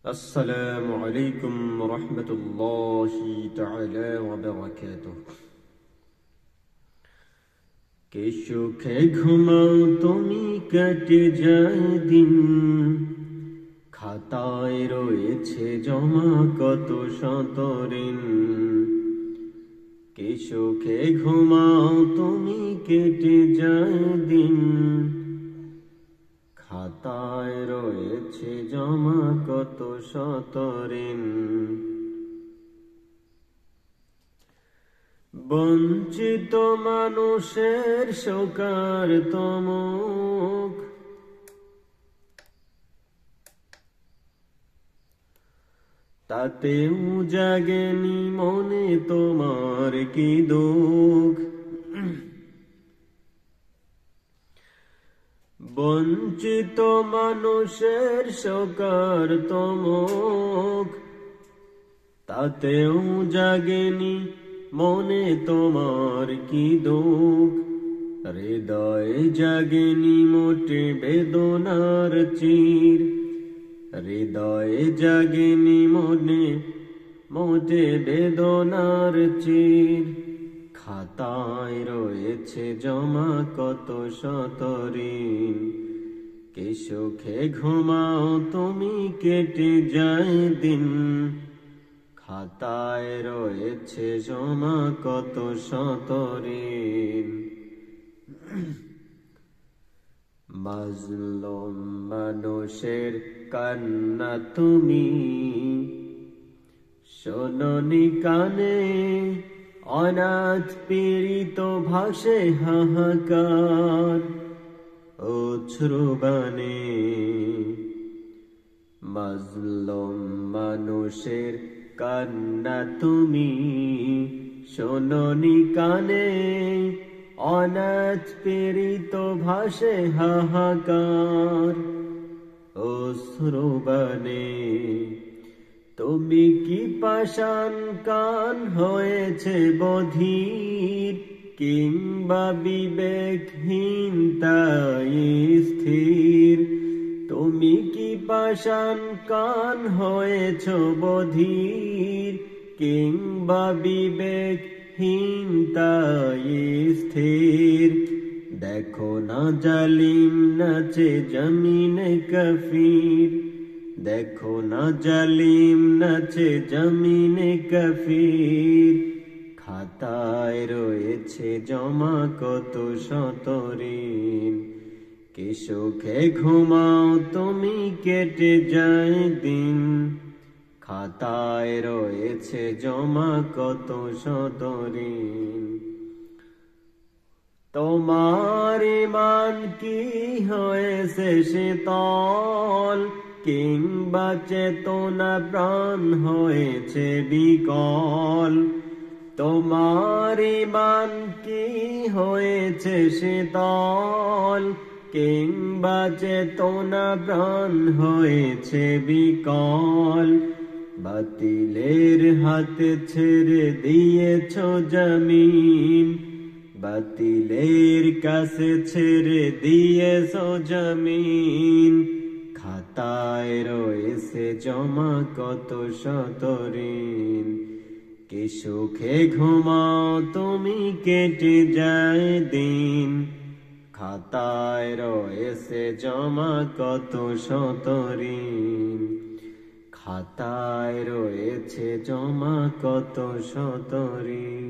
আসসালামু আলাইকুম রহমতুল্লাহি তাআলা ওয়া বারাকাতুহু। কে সুখে ঘুমাও তুমি, কেটে যায় দিন, খাতায় রয়েছে জমা কত শত ঋণ। কে সুখে ঘুমাও তুমি, কেটে যায় দিন, খাতায় রয়েছে জমা কত শত ঋণ। বঞ্চিত মানুষের শোকার্ত মুখ, তাতেও জাগেনি মনে তোমার কি দুঃখ। বঞ্চিত মানুষের শোকার্ত মুখ, তাতেও জাগেনি মনে তোমার কি দুঃখ। হৃদয়ে জাগেনি মোটে বেদনার চির, হৃদয়ে জাগেনি মোটে বেদনার চির। খাতায় রয়েছে জমা কত শত ঋণ। কে সুখে ঘুমাও তুমি, কেটে যায় দিন, খাতায় রয়েছে জমা কত শত ঋণ। মাজলুম মানুষের কান্না তুমি শোনোনি কানে, অনাথ পীড়িত ভাসে হাহাকার অশ্রুবাণে। মাজলুম মানুষের কান্না তুমি শোনোনি কানে, অনাথ পীড়িত ভাসে হাহাকার অশ্রুবাণে। তুমি কি পাষাণ কান হয়েছে বধির, কিংবা বিবেকহীন তাই স্থির। তুমি কি পাষাণ কান হয়েছ বধির, কিংবা বিবেকহীন তাই স্থির। দেখো না জালিম নাচে জমিনে কাফির, দেখো না জালিম নাচে জমিনে কাফির। খাতায় রয়েছে জমা কত শত ঋণ। কে সুখে ঘুমাও তুমি, কেটে যায় দিন, খাতায় রয়েছে জমা কত শত ঋণ। তোমার ঈমান কি হয়েছে শীতল, কিংবা চেতনা প্রাণ হয়েছে বিকল। তোমার ঈমান কি হয়েছে শীতল, কিংবা চেতনা প্রাণ হয়েছে বিকল। বাতিলের হাতে ছেড়ে দিয়েছ জমিন, বাতিলের কাছে ছেড়ে দিয়েছ জমিন। খাতায় রয়েছে জমা কত শত ঋণ। কে সুখে ঘুমাও তুমি, কেটে যায় দিন, খাতায় রয়েছে জমা কত শত ঋণ। খাতায় রয়েছে জমা কত শত ঋণ।